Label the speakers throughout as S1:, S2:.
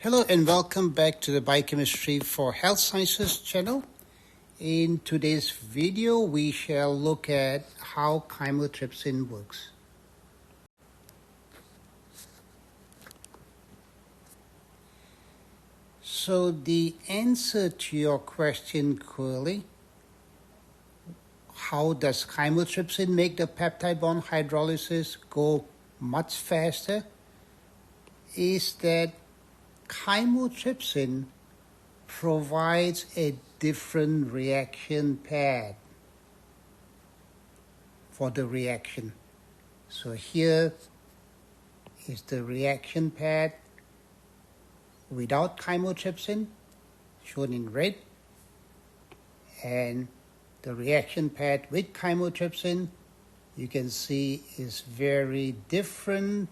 S1: Hello and welcome back to the Biochemistry for Health Sciences channel. In today's video, we shall look at how chymotrypsin works. So the answer to your question clearly, how does chymotrypsin make the peptide bond hydrolysis go much faster, is that chymotrypsin provides a different reaction pad for the reaction. So here is the reaction pad without chymotrypsin, shown in red, and the reaction pad with chymotrypsin, you can see, is very different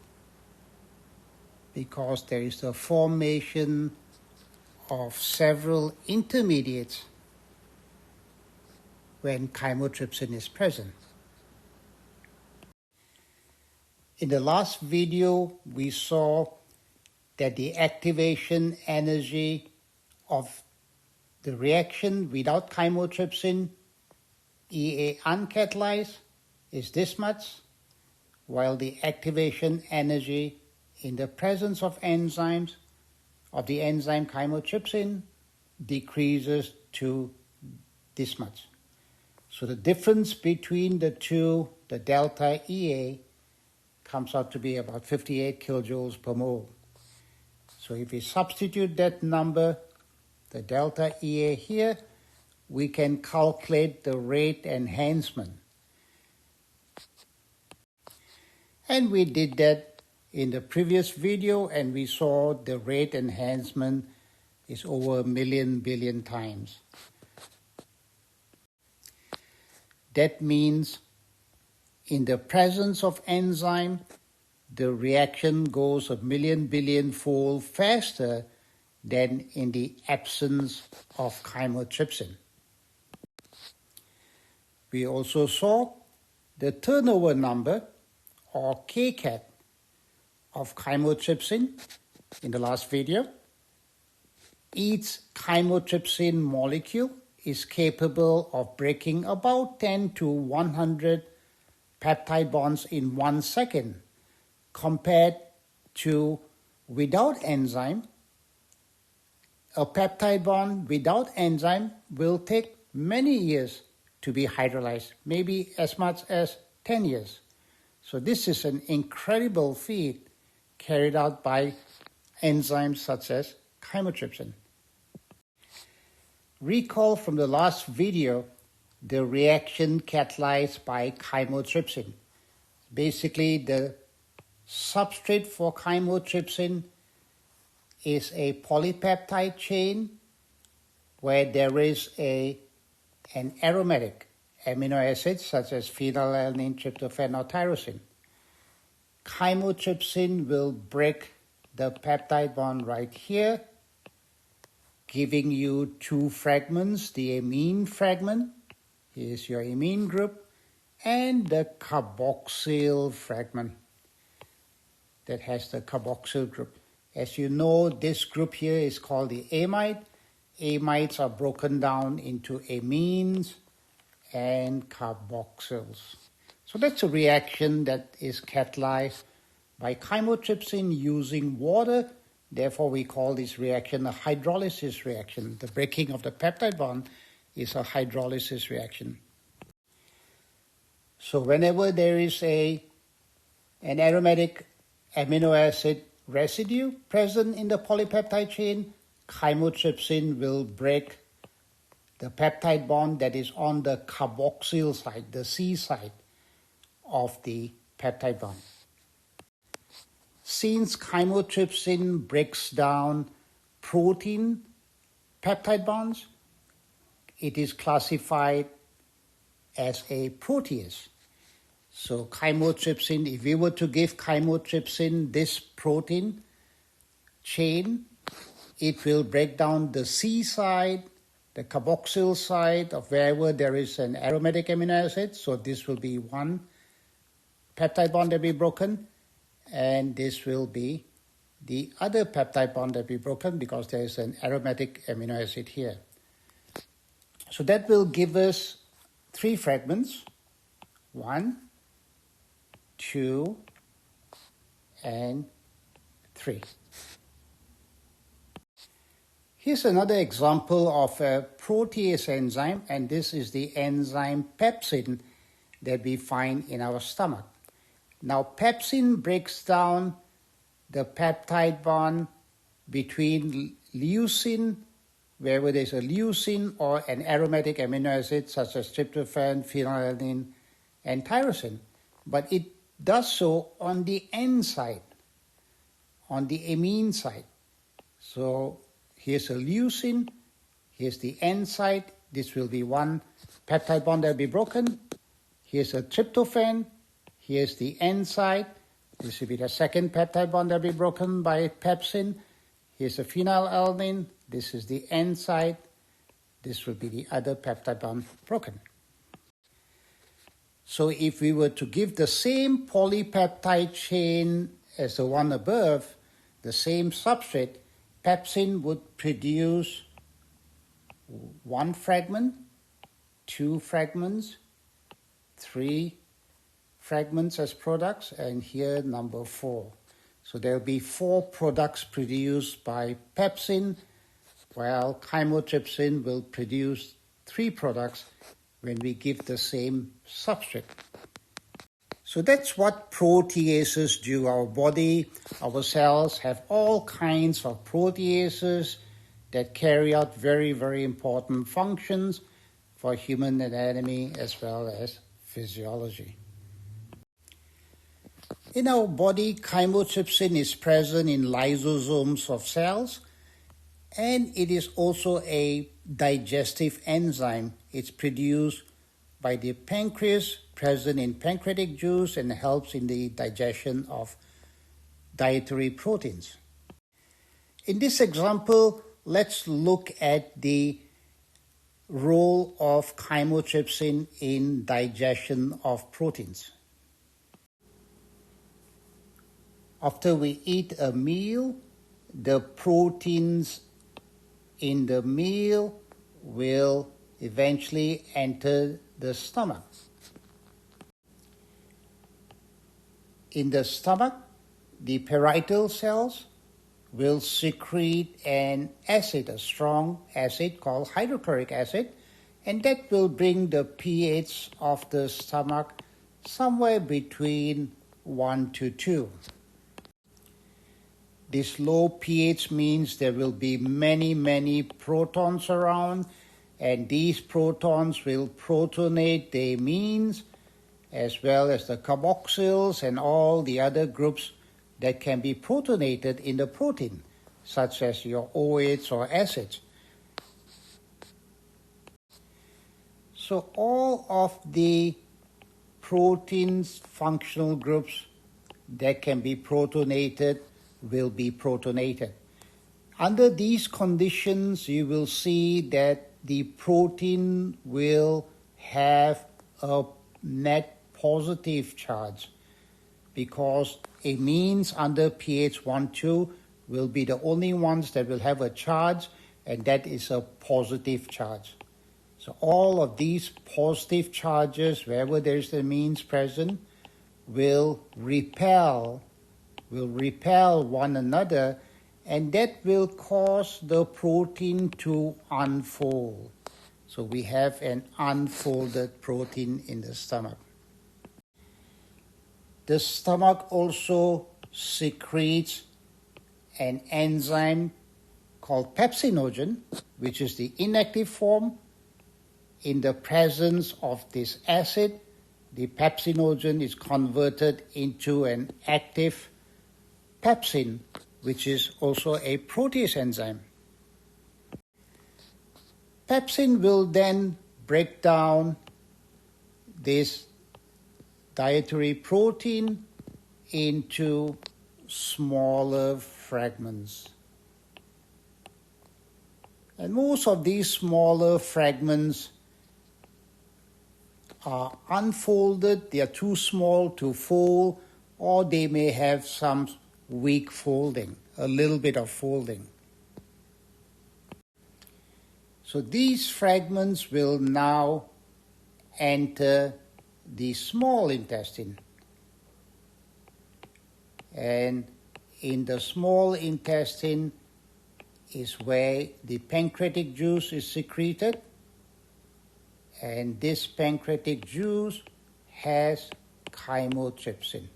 S1: because there is the formation of several intermediates when chymotrypsin is present. In the last video, we saw that the activation energy of the reaction without chymotrypsin, EA uncatalyzed, is this much, while the activation energy in the presence of enzymes, of the enzyme chymotrypsin, decreases to this much. So the difference between the two, the delta EA, comes out to be about 58 kilojoules per mole. So if we substitute that number, the delta EA here, we can calculate the rate enhancement. And we did that in the previous video, and we saw the rate enhancement is over 1 billion times. That means in the presence of enzyme, the reaction goes 1 billion fold faster than in the absence of chymotrypsin. We also saw the turnover number, or kcat, of chymotrypsin in the last video. Each chymotrypsin molecule is capable of breaking about 10 to 100 peptide bonds in 1 second, compared to without enzyme. A peptide bond without enzyme will take many years to be hydrolyzed, maybe as much as 10 years. So this is an incredible feat carried out by enzymes such as chymotrypsin. Recall from the last video the reaction catalyzed by chymotrypsin. Basically, the substrate for chymotrypsin is a polypeptide chain where there is an aromatic amino acid such as phenylalanine, tryptophan, or tyrosine. Chymotrypsin will break the peptide bond right here, giving you 2 fragments, the amine fragment, here's your amine group, and the carboxyl fragment that has the carboxyl group. As you know, this group here is called the amide. Amides are broken down into amines and carboxyls. So that's a reaction that is catalyzed by chymotrypsin using water. Therefore, we call this reaction a hydrolysis reaction. The breaking of the peptide bond is a hydrolysis reaction. So whenever there is an aromatic amino acid residue present in the polypeptide chain, chymotrypsin will break the peptide bond that is on the carboxyl side, the C side of the peptide bond. Since chymotrypsin breaks down protein peptide bonds, it is classified as a protease. So chymotrypsin, if we were to give chymotrypsin this protein chain, it will break down the C side, the carboxyl side of wherever there is an aromatic amino acid. So this will be one peptide bond that will be broken, and this will be the other peptide bond that we broken because there is an aromatic amino acid here. So that will give us 3 fragments, 1, 2, and 3. Here's another example of a protease enzyme, and this is the enzyme pepsin that we find in our stomach. Now, pepsin breaks down the peptide bond between leucine, wherever there's a leucine, or an aromatic amino acid such as tryptophan, phenylalanine, and tyrosine. But it does so on the N side, on the amine side. So here's a leucine, here's the N side, this will be one peptide bond that will be broken. Here's a tryptophan, here's the N side, this will be the second peptide bond that will be broken by pepsin. Here's a phenylalanine, this is the N side, this will be the other peptide bond broken. So if we were to give the same polypeptide chain as the one above, the same substrate, pepsin would produce 1 fragment, 2 fragments, 3 fragments as products, and here number 4. So there will be 4 products produced by pepsin, while chymotrypsin will produce 3 products when we give the same substrate. So that's what proteases do. Our body, our cells have all kinds of proteases that carry out very, very important functions for human anatomy as well as physiology. In our body, chymotrypsin is present in lysosomes of cells, and it is also a digestive enzyme. It's produced by the pancreas, present in pancreatic juice, and helps in the digestion of dietary proteins. In this example, let's look at the role of chymotrypsin in digestion of proteins. After we eat a meal, the proteins in the meal will eventually enter the stomach. In the stomach, the parietal cells will secrete an acid, a strong acid called hydrochloric acid, and that will bring the pH of the stomach somewhere between 1 to 2. This low pH means there will be many protons around, and these protons will protonate the amines as well as the carboxyls and all the other groups that can be protonated in the protein, such as your OH or acids. So all of the protein's functional groups that can be protonated will be protonated. Under these conditions, you will see that the protein will have a net positive charge because amines under pH 1-2 will be the only ones that will have a charge, and that is a positive charge. So all of these positive charges, wherever there is amines present, will repel one another, and that will cause the protein to unfold. So we have an unfolded protein in the stomach. The stomach also secretes an enzyme called pepsinogen, which is the inactive form. In the presence of this acid, the pepsinogen is converted into an active pepsin, which is also a protease enzyme. Pepsin will then break down this dietary protein into smaller fragments. And most of these smaller fragments are unfolded, they are too small to fold, or they may have some weak folding. a little bit of folding. So these fragments will now enter the small intestine. And in the small intestine is where the pancreatic juice is secreted. And this pancreatic juice has chymotrypsin.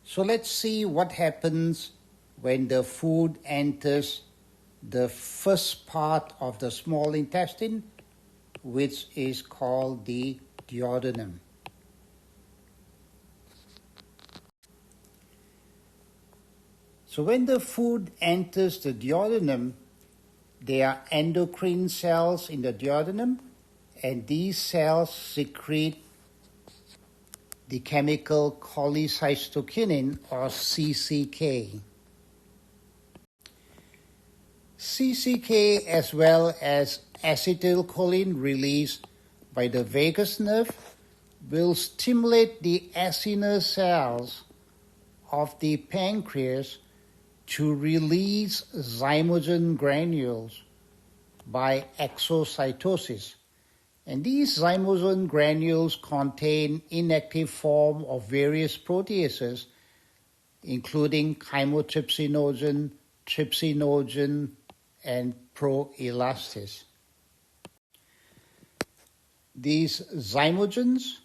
S1: So let's see what happens when the food enters the first part of the small intestine, which is called the duodenum. So when the food enters the duodenum, there are endocrine cells in the duodenum, and these cells secrete the chemical cholecystokinin, or CCK. CCK, as well as acetylcholine released by the vagus nerve, will stimulate the acinar cells of the pancreas to release zymogen granules by exocytosis. And these zymogen granules contain inactive form of various proteases, including chymotrypsinogen, trypsinogen, and proelastase. These zymogens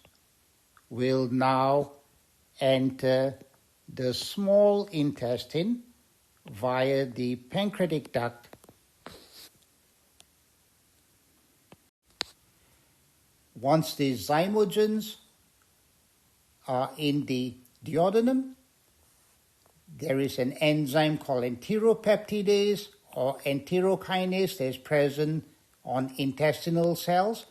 S1: will now enter the small intestine via the pancreatic duct. Once the zymogens are in the duodenum, there is an enzyme called enteropeptidase or enterokinase that is present on intestinal cells.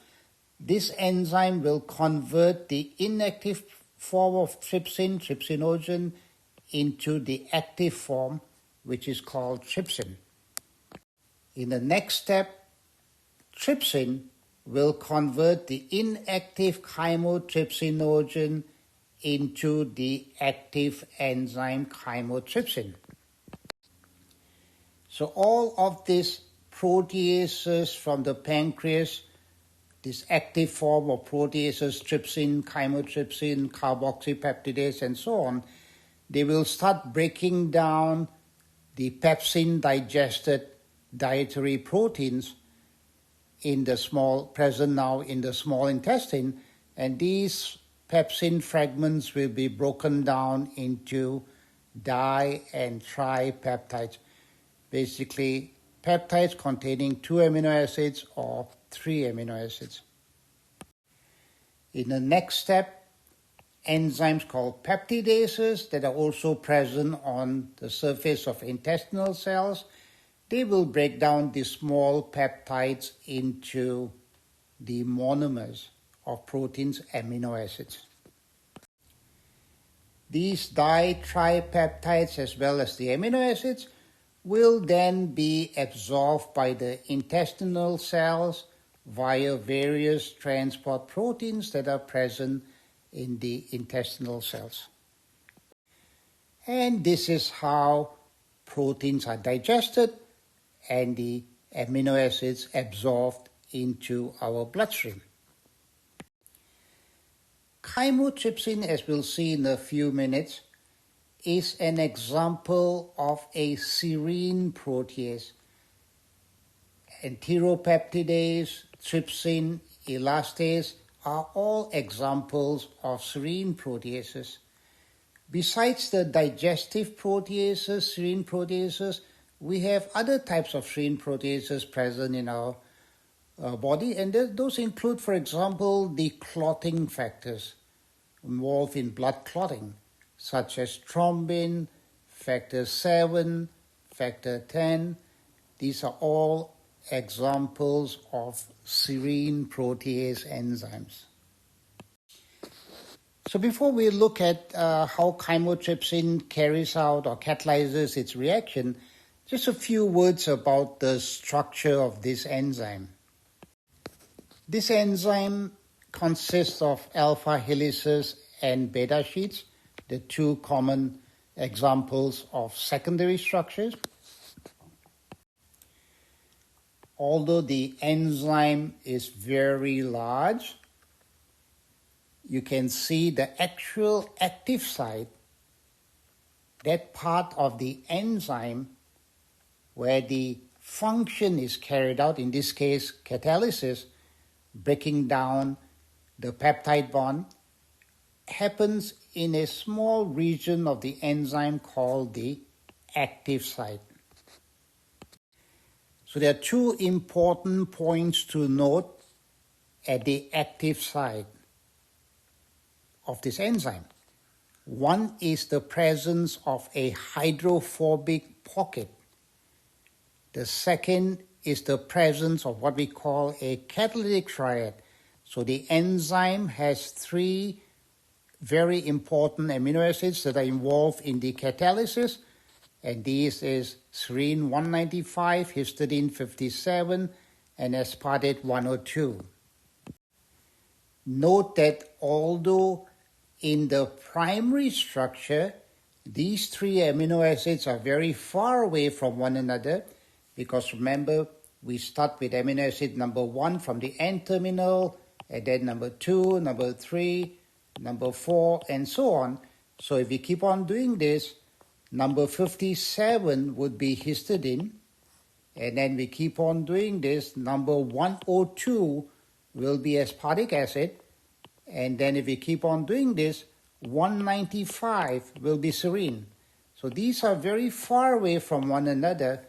S1: This enzyme will convert the inactive form of trypsin, trypsinogen, into the active form, which is called trypsin. In the next step, trypsin will convert the inactive chymotrypsinogen into the active enzyme chymotrypsin. So all of these proteases from the pancreas, this active form of proteases, trypsin, chymotrypsin, carboxypeptidase, and so on, they will start breaking down the pepsin-digested dietary proteins present now in the small intestine, and these pepsin fragments will be broken down into di- and tripeptides, basically peptides containing 2 amino acids or 3 amino acids. In the next step, enzymes called peptidases that are also present on the surface of intestinal cells, they will break down the small peptides into the monomers of proteins' amino acids. These di-tripeptides, as well as the amino acids, will then be absorbed by the intestinal cells via various transport proteins that are present in the intestinal cells. And this is how proteins are digested and the amino acids absorbed into our bloodstream. Chymotrypsin, as we'll see in a few minutes, is an example of a serine protease. Enteropeptidase, trypsin, elastase are all examples of serine proteases. Besides the digestive proteases, serine proteases, we have other types of serine proteases present in our body, and those include, for example, the clotting factors involved in blood clotting, such as thrombin, factor 7, factor 10. These are all examples of serine protease enzymes. So before we look at how chymotrypsin carries out or catalyzes its reaction, just a few words about the structure of this enzyme. This enzyme consists of alpha helices and beta sheets, the two common examples of secondary structures. Although the enzyme is very large, you can see the actual active site, that part of the enzyme where the function is carried out, in this case catalysis, breaking down the peptide bond, happens in a small region of the enzyme called the active site. So there are two important points to note at the active site of this enzyme. One is the presence of a hydrophobic pocket. The second is the presence of what we call a catalytic triad. So the enzyme has three very important amino acids that are involved in the catalysis, and these is serine 195, histidine 57, and aspartate 102. Note that although in the primary structure, these three amino acids are very far away from one another, because remember, we start with amino acid number 1 from the N-terminal, and then number 2, number 3, number 4, and so on. So if we keep on doing this, number 57 would be histidine, and then we keep on doing this, number 102 will be aspartic acid, and then if we keep on doing this, 195 will be serine. So these are very far away from one another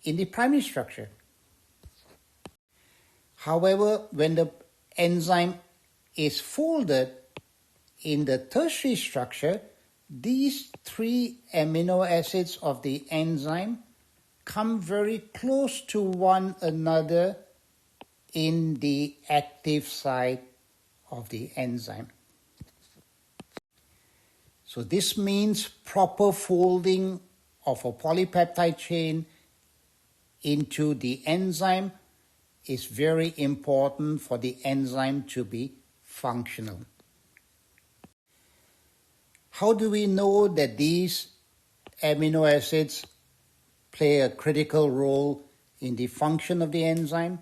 S1: in the primary structure. However, when the enzyme is folded in the tertiary structure, these three amino acids of the enzyme come very close to one another in the active site of the enzyme. So this means proper folding of a polypeptide chain into the enzyme is very important for the enzyme to be functional. How do we know that these amino acids play a critical role in the function of the enzyme?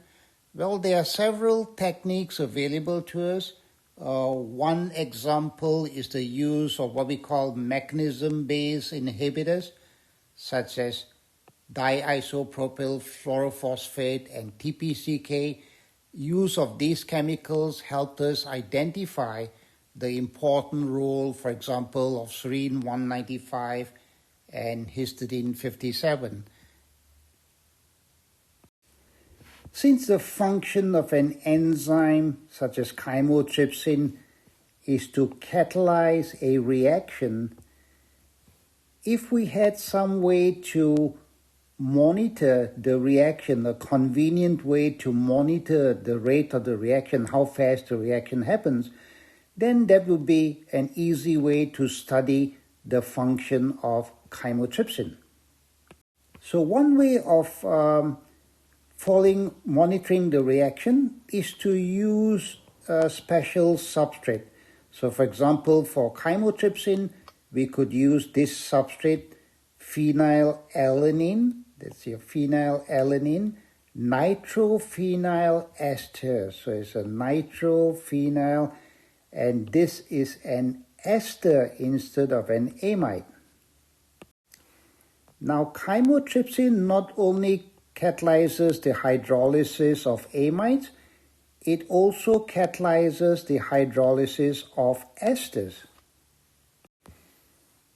S1: Well, there are several techniques available to us. One example is the use of what we call mechanism-based inhibitors, such as diisopropyl fluorophosphate and TPCK. Use of these chemicals helped us identify the important role, for example, of serine 195 and histidine 57. Since the function of an enzyme such as chymotrypsin is to catalyze a reaction, if we had some way to monitor the reaction, a convenient way to monitor the rate of the reaction, how fast the reaction happens, then that would be an easy way to study the function of chymotrypsin. So one way of monitoring the reaction is to use a special substrate. So for example, for chymotrypsin, we could use this substrate, phenylalanine, that's your phenylalanine, nitrophenyl ester. So it's a nitrophenyl, and this is an ester instead of an amide. Now, chymotrypsin not only catalyzes the hydrolysis of amides, it also catalyzes the hydrolysis of esters.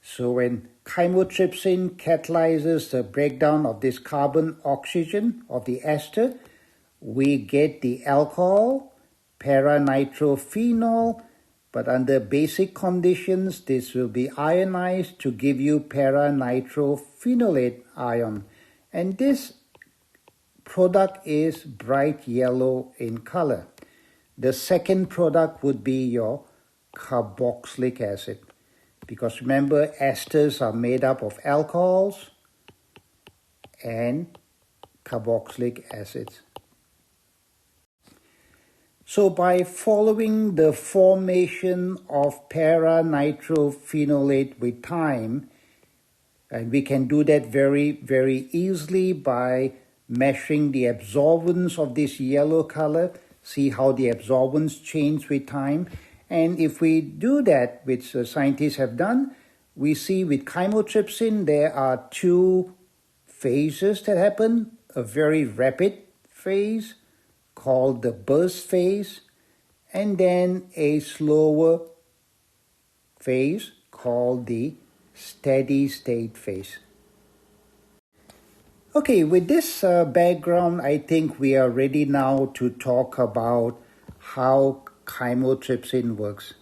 S1: So when chymotrypsin catalyzes the breakdown of this carbon-oxygen of the ester, we get the alcohol, para-nitrophenol, but under basic conditions, this will be ionized to give you para-nitrophenolate ion. And this product is bright yellow in color. The second product would be your carboxylic acid. Because remember, esters are made up of alcohols and carboxylic acids. So by following the formation of para-nitrophenolate with time, and we can do that very, very easily by measuring the absorbance of this yellow color, see how the absorbance change with time. And if we do that, which scientists have done, we see with chymotrypsin there are two phases that happen, a very rapid phase called the burst phase, and then a slower phase called the steady state phase. Okay, with this background, I think we are ready now to talk about how chymotrypsin works.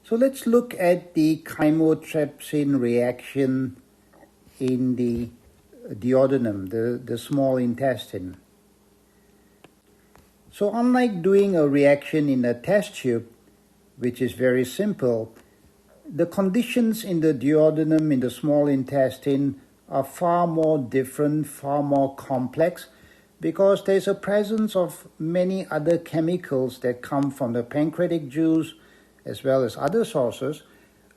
S1: So let's look at the chymotrypsin reaction in the duodenum, the small intestine. So unlike doing a reaction in a test tube, which is very simple, the conditions in the duodenum, in the small intestine, are far more different, far more complex, because there's a presence of many other chemicals that come from the pancreatic juice as well as other sources.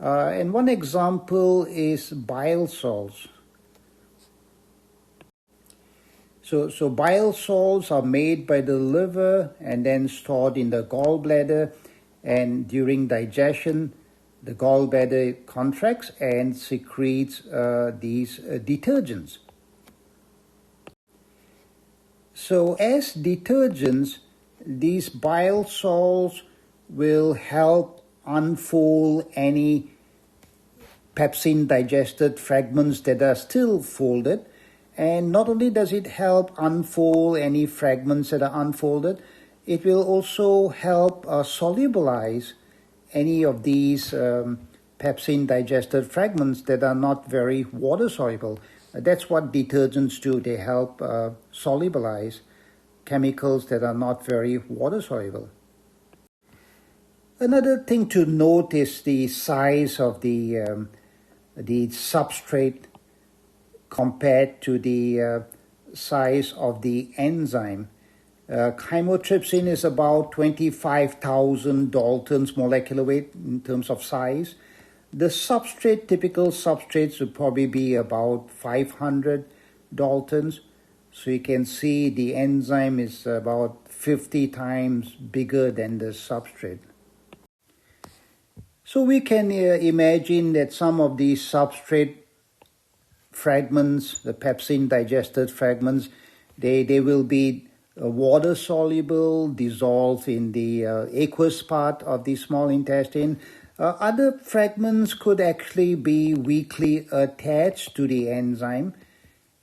S1: And one example is bile salts. So bile salts are made by the liver and then stored in the gallbladder, and during digestion, the gallbladder contracts and secretes these detergents. So as detergents, these bile salts will help unfold any pepsin digested fragments that are still folded. And not only does it help unfold any fragments that are unfolded, it will also help solubilize any of these pepsin digested fragments that are not very water soluble. That's what detergents do. They help solubilize chemicals that are not very water soluble. Another thing to note is the size of the substrate compared to the size of the enzyme. Chymotrypsin is about 25,000 Daltons molecular weight in terms of size. The substrate, typical substrates would probably be about 500 Daltons. So you can see the enzyme is about 50 times bigger than the substrate. So we can imagine that some of these substrate fragments, the pepsin digested fragments, they will be water soluble, dissolved in the aqueous part of the small intestine. Other fragments could actually be weakly attached to the enzyme.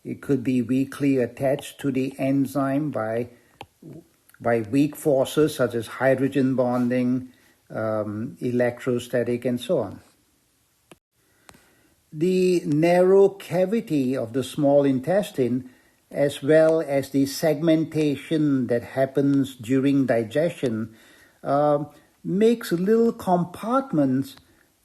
S1: It could be weakly attached to the enzyme by weak forces such as hydrogen bonding, electrostatic, and so on. The narrow cavity of the small intestine, as well as the segmentation that happens during digestion, makes little compartments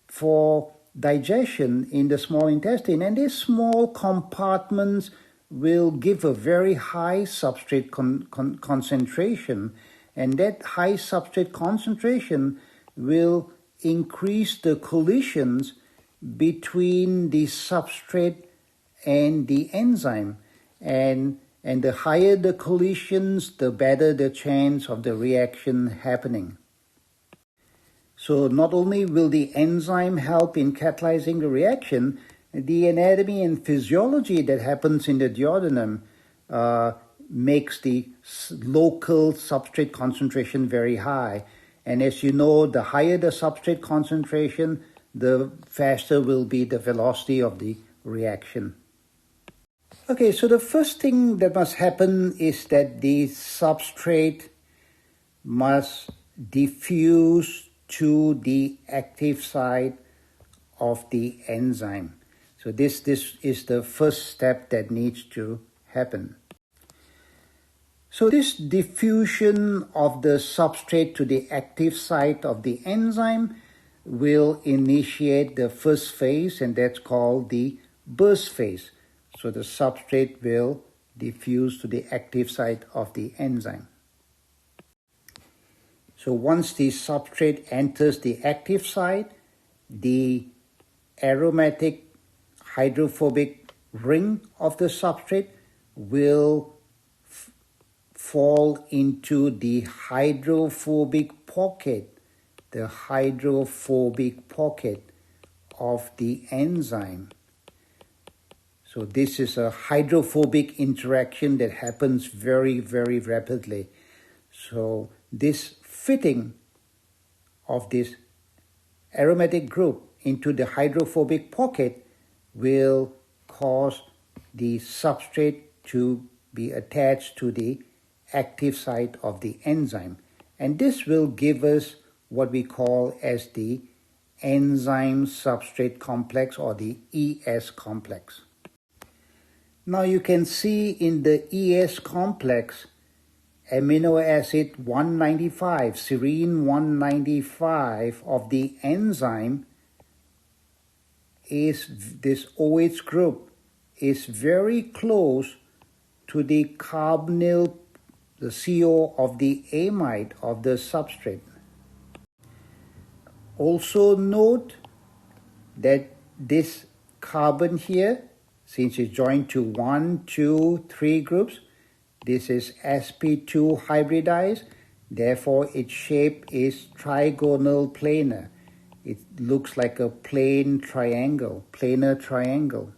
S1: for digestion in the small intestine. And these small compartments will give a very high substrate concentration. And that high substrate concentration will increase the collisions between the substrate and the enzyme. And the higher the collisions, the better the chance of the reaction happening. So not only will the enzyme help in catalyzing the reaction, the anatomy and physiology that happens in the duodenum makes the local substrate concentration very high. And as you know, the higher the substrate concentration, the faster will be the velocity of the reaction. Okay, so the first thing that must happen is that the substrate must diffuse to the active site of the enzyme. So this is the first step that needs to happen. So this diffusion of the substrate to the active site of the enzyme will initiate the first phase, and that's called the burst phase. So the substrate will diffuse to the active site of the enzyme. So once the substrate enters the active site, the aromatic hydrophobic ring of the substrate will fall into the hydrophobic pocket, of the enzyme. So this is a hydrophobic interaction that happens very, very rapidly. So this fitting of this aromatic group into the hydrophobic pocket will cause the substrate to be attached to the active site of the enzyme. And this will give us what we call as the enzyme substrate complex, or the ES complex. Now you can see in the ES complex, amino acid 195, serine 195 of the enzyme, this OH group is very close to the carbonyl, the CO of the amide of the substrate. Also note that this carbon here, since it's joined to 1, 2, 3 groups, this is sp2 hybridized, therefore its shape is trigonal planar. It looks like a planar triangle.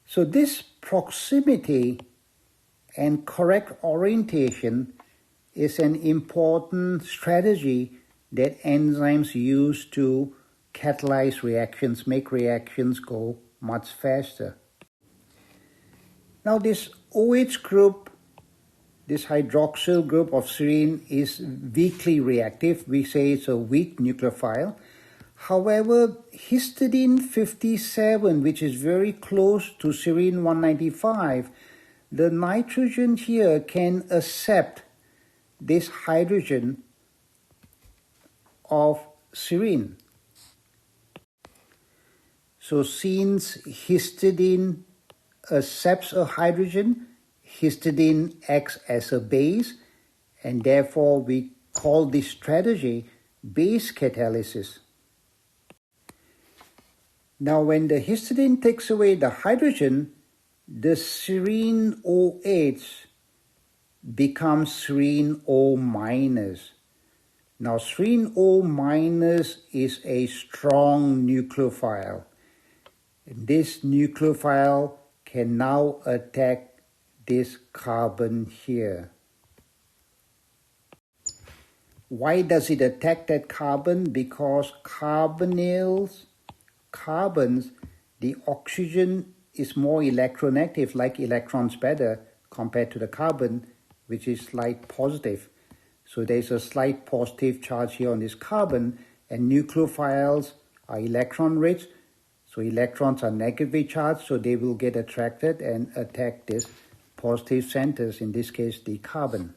S1: So this proximity and correct orientation is an important strategy that enzymes use to catalyze reactions, make reactions go much faster. Now this OH group, this hydroxyl group of serine, is weakly reactive. We say it's a weak nucleophile. However, histidine 57, which is very close to serine 195, the nitrogen here can accept this hydrogen of serine. So since histidine accepts a hydrogen, histidine acts as a base, and therefore we call this strategy base catalysis. Now when the histidine takes away the hydrogen, the serine OH becomes serine O minus. Now serine O minus is a strong nucleophile. And this nucleophile can now attack this carbon here. Why does it attack that carbon? Because carbons, the oxygen is more electronegative, like electrons better compared to the carbon, which is slight positive. So there's a slight positive charge here on this carbon, and nucleophiles are electron rich. So electrons are negatively charged, so they will get attracted and attack this positive centers, in this case the carbon.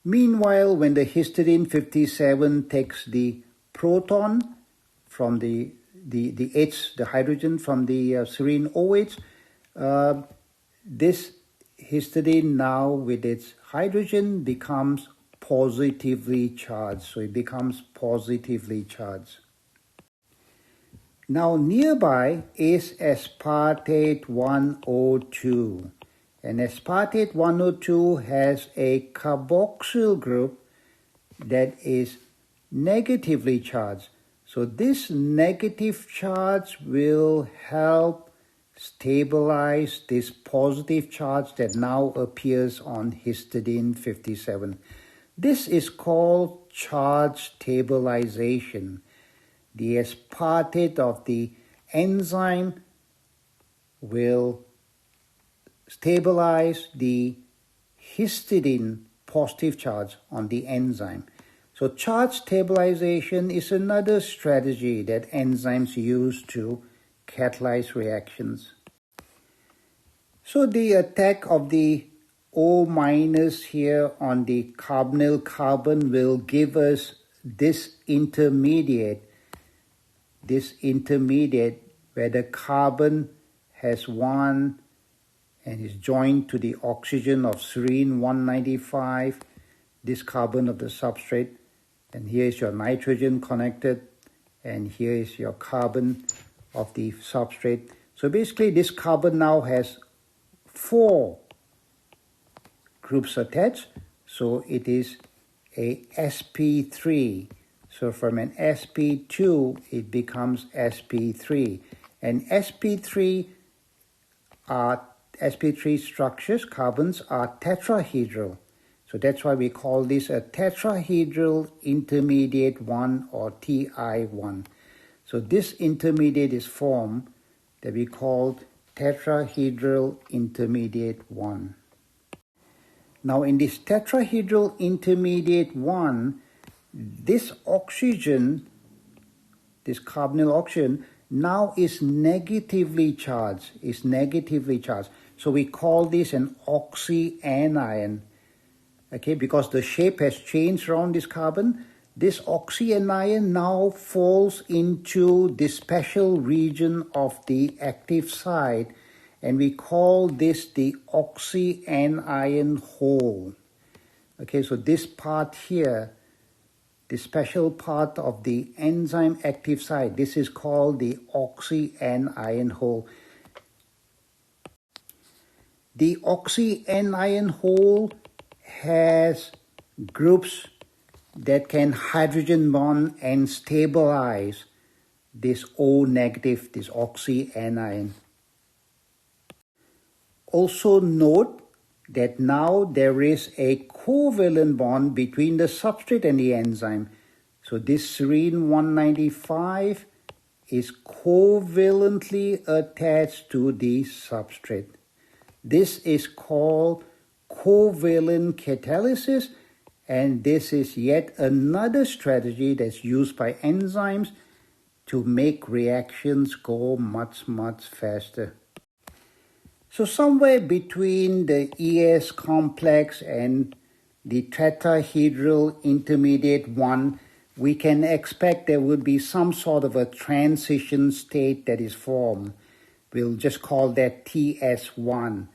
S1: Meanwhile, when the histidine 57 takes the proton from the hydrogen from the serine OH, this histidine now with its hydrogen becomes positively charged. So it becomes positively charged. Now nearby is aspartate 102. And aspartate 102 has a carboxyl group that is negatively charged. So this negative charge will help stabilize this positive charge that now appears on histidine 57. This is called charge stabilization. The aspartate of the enzyme will stabilize the histidine positive charge on the enzyme. So charge stabilization is another strategy that enzymes use to catalyze reactions. So the attack of the O minus here on the carbonyl carbon will give us this intermediate where the carbon has 1 and is joined to the oxygen of serine 195, this carbon of the substrate, and here is your nitrogen connected, and here is your carbon of the substrate. So basically this carbon now has 4 groups attached, so it is a sp3. So from an sp2 it becomes sp3, and sp3 structures, carbons, are tetrahedral. So that's why we call this a tetrahedral intermediate 1, or Ti1. So this intermediate is formed that we call tetrahedral intermediate 1. Now in this tetrahedral intermediate 1, this oxygen, this carbonyl oxygen, now is negatively charged. So we call this an oxyanion. Okay, because the shape has changed around this carbon, this oxyanion now falls into this special region of the active site, and we call this the oxyanion hole. Okay, so this part here, the special part of the enzyme active site, this is called the oxyanion hole. The oxyanion hole has groups that can hydrogen bond and stabilize this O negative, this oxyanion. Also note that now there is a covalent bond between the substrate and the enzyme. So this serine 195 is covalently attached to the substrate. This is called covalent catalysis, and this is yet another strategy that's used by enzymes to make reactions go much faster. So somewhere between the ES complex and the tetrahedral intermediate 1, we can expect there will be some sort of a transition state that is formed. We'll just call that TS1.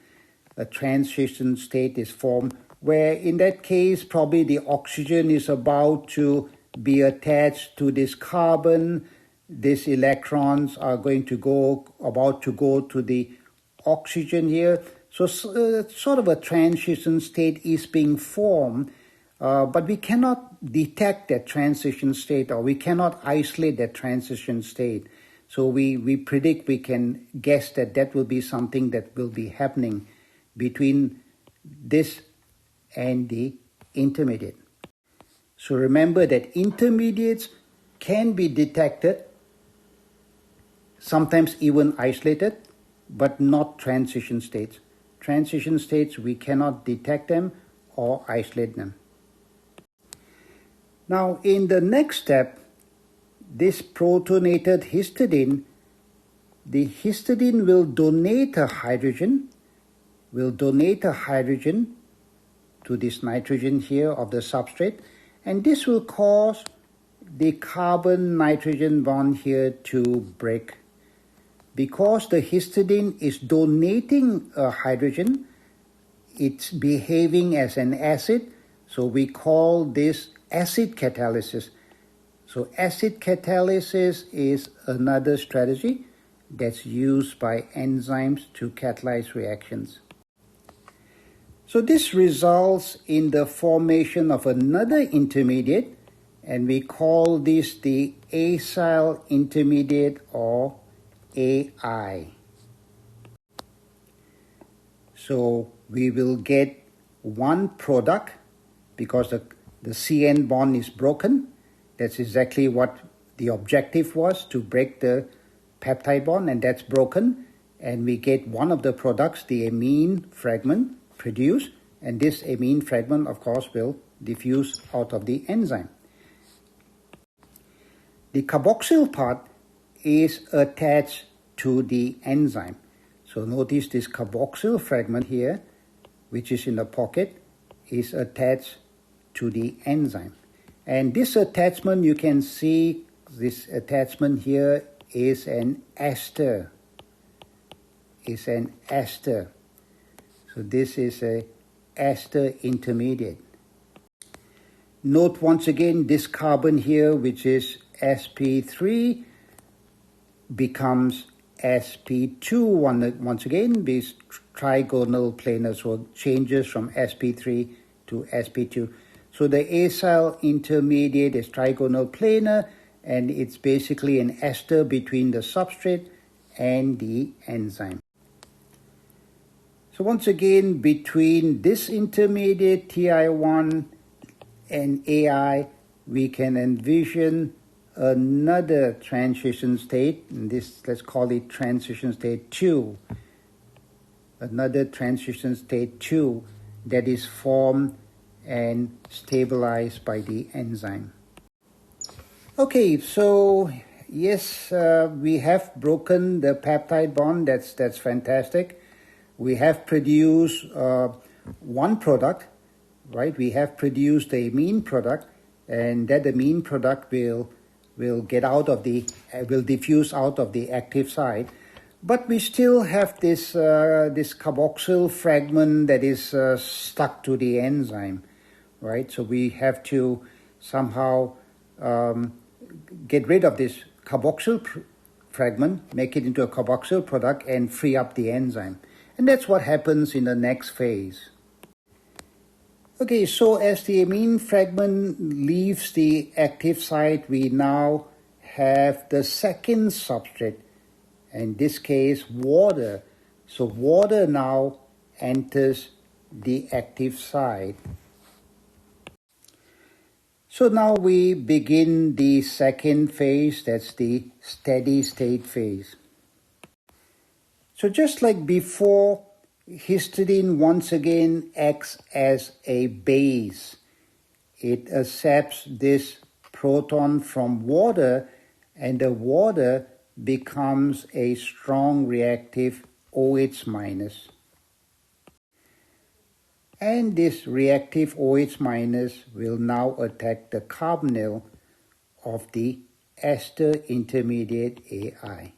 S1: A transition state is formed where in that case probably the oxygen is about to be attached to this carbon. These electrons are about to go to the oxygen here. So sort of a transition state is being formed, but we cannot detect that transition state, or we cannot isolate that transition state. So we predict, we can guess that will be something that will be happening between this and the intermediate. So remember that intermediates can be detected, sometimes even isolated, but not transition states. Transition states, we cannot detect them or isolate them. Now, in the next step, this protonated histidine, the histidine will donate a hydrogen to this nitrogen here of the substrate, and this will cause the carbon-nitrogen bond here to break. Because the histidine is donating a hydrogen, it's behaving as an acid, so we call this acid catalysis. So acid catalysis is another strategy that's used by enzymes to catalyze reactions. So this results in the formation of another intermediate, and we call this the acyl intermediate, or AI. So we will get one product because the CN bond is broken. That's exactly what the objective was, to break the peptide bond, and that's broken. And we get one of the products, the amine fragment, produced, and this amine fragment, of course, will diffuse out of the enzyme. The carboxyl part is attached to the enzyme. So notice this carboxyl fragment here, which is in the pocket, is attached to the enzyme. And this attachment, you can see this attachment here is an ester. So this is a ester intermediate. Note once again this carbon here, which is sp3, becomes sp2 once again, this trigonal planar, so it changes from sp3 to sp2. So the acyl intermediate is trigonal planar, and it's basically an ester between the substrate and the enzyme. So once again, between this intermediate Ti1 and Ai, we can envision another transition state, and this, let's call it transition state 2. Another transition state 2 that is formed and stabilized by the enzyme. Okay, so yes, we have broken the peptide bond. That's fantastic. We have produced one product, right? We have produced the amine product, and that amine product will get out of the will diffuse out of the active site. But we still have this this carboxyl fragment that is stuck to the enzyme, right? So we have to somehow get rid of this carboxyl fragment, make it into a carboxyl product, and free up the enzyme. And that's what happens in the next phase. Okay, so as the amine fragment leaves the active site, we now have the second substrate, in this case water. So water now enters the active site. So now we begin the second phase, that's the steady state phase. So just like before, histidine once again acts as a base. It accepts this proton from water, and the water becomes a strong reactive OH minus. And this reactive OH minus will now attack the carbonyl of the ester intermediate AI.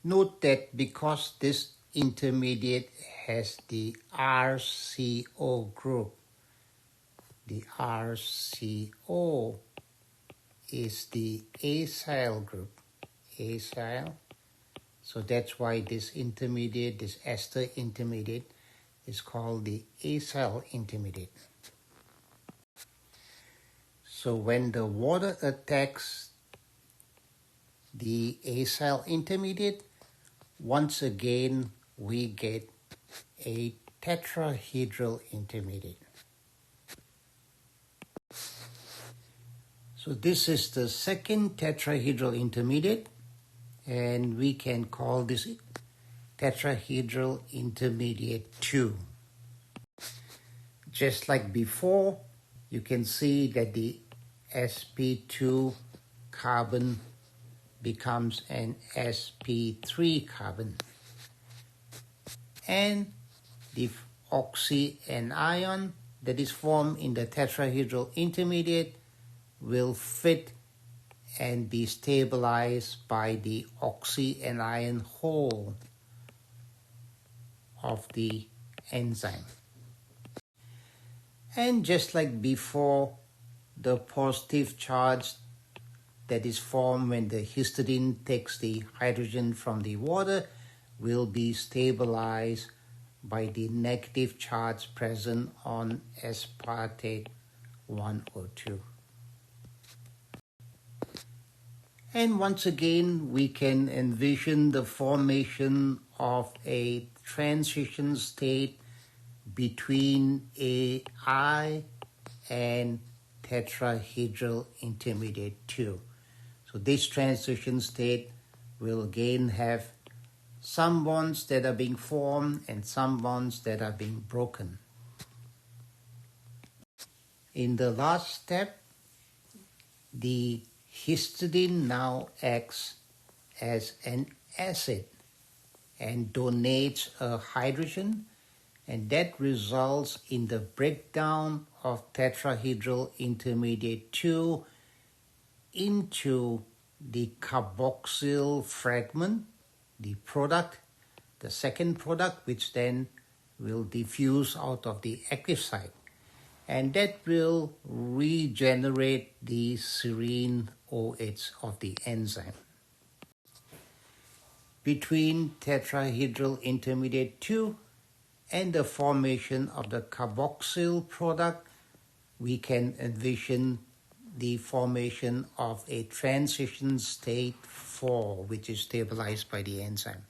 S1: Note that because this intermediate has the RCO group, the RCO is the acyl group, acyl. So that's why this intermediate, this ester intermediate, is called the acyl intermediate. So when the water attacks the acyl intermediate, once again we get a tetrahedral intermediate. So this is the second tetrahedral intermediate, and we can call this tetrahedral intermediate 2. Just like before, you can see that the sp2 carbon becomes an sp3 carbon, and the oxy anion that is formed in the tetrahedral intermediate will fit and be stabilized by the oxy anion hole of the enzyme. And just like before, the positive charge that is formed when the histidine takes the hydrogen from the water will be stabilized by the negative charge present on aspartate 102. And once again, we can envision the formation of a transition state between AI and tetrahedral intermediate 2. So this transition state will again have some bonds that are being formed and some bonds that are being broken. In the last step, the histidine now acts as an acid and donates a hydrogen, and that results in the breakdown of tetrahedral intermediate 2 into the carboxyl fragment, the product, the second product, which then will diffuse out of the active site. And that will regenerate the serine OH of the enzyme. Between tetrahedral intermediate 2 and the formation of the carboxyl product, we can envision the formation of a transition state 4, which is stabilized by the enzyme.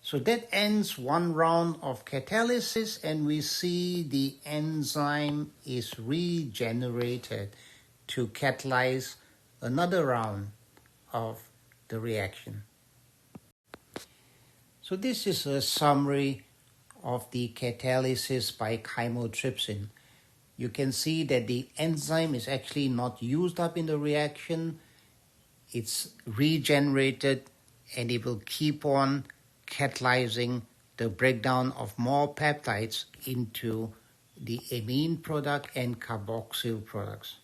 S1: So that ends one round of catalysis, and we see the enzyme is regenerated to catalyze another round of the reaction. So this is a summary of the catalysis by chymotrypsin. You can see that the enzyme is actually not used up in the reaction. It's regenerated, and it will keep on catalyzing the breakdown of more peptides into the amine product and carboxyl products.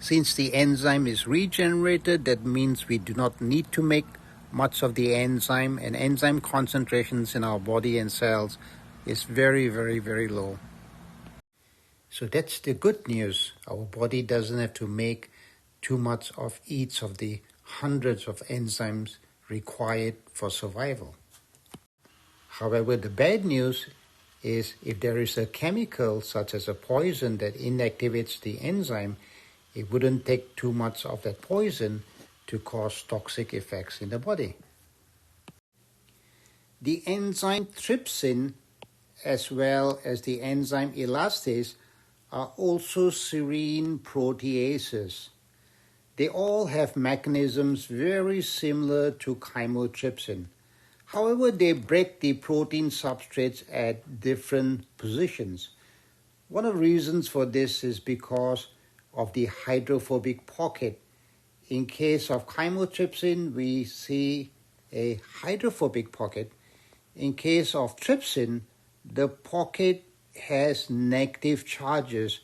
S1: Since the enzyme is regenerated, that means we do not need to make much of the enzyme, and enzyme concentrations in our body and cells is very, very, very low. So that's the good news. Our body doesn't have to make too much of each of the hundreds of enzymes required for survival. However, the bad news is if there is a chemical such as a poison that inactivates the enzyme, it wouldn't take too much of that poison to cause toxic effects in the body. The enzyme trypsin as well as the enzyme elastase are also serine proteases. They all have mechanisms very similar to chymotrypsin. However, they break the protein substrates at different positions. One of the reasons for this is because of the hydrophobic pocket. In case of chymotrypsin, we see a hydrophobic pocket. In case of trypsin, the pocket has negative charges,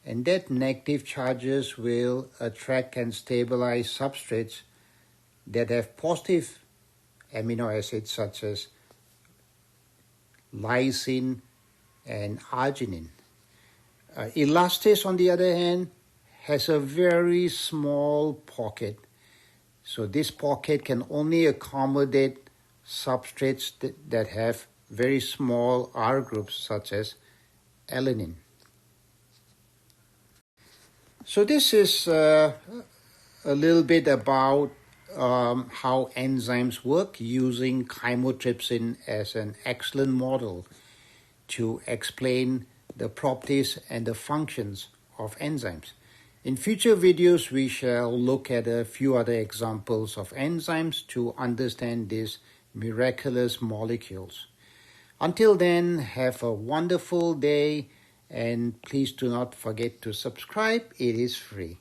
S1: and that negative charges will attract and stabilize substrates that have positive amino acids such as lysine and arginine. Elastase, on the other hand, has a very small pocket. So this pocket can only accommodate substrates that have very small R groups such as alanine. So this is a little bit about how enzymes work, using chymotrypsin as an excellent model to explain the properties and the functions of enzymes. In future videos, we shall look at a few other examples of enzymes to understand these miraculous molecules. Until then, have a wonderful day, and please do not forget to subscribe. It is free.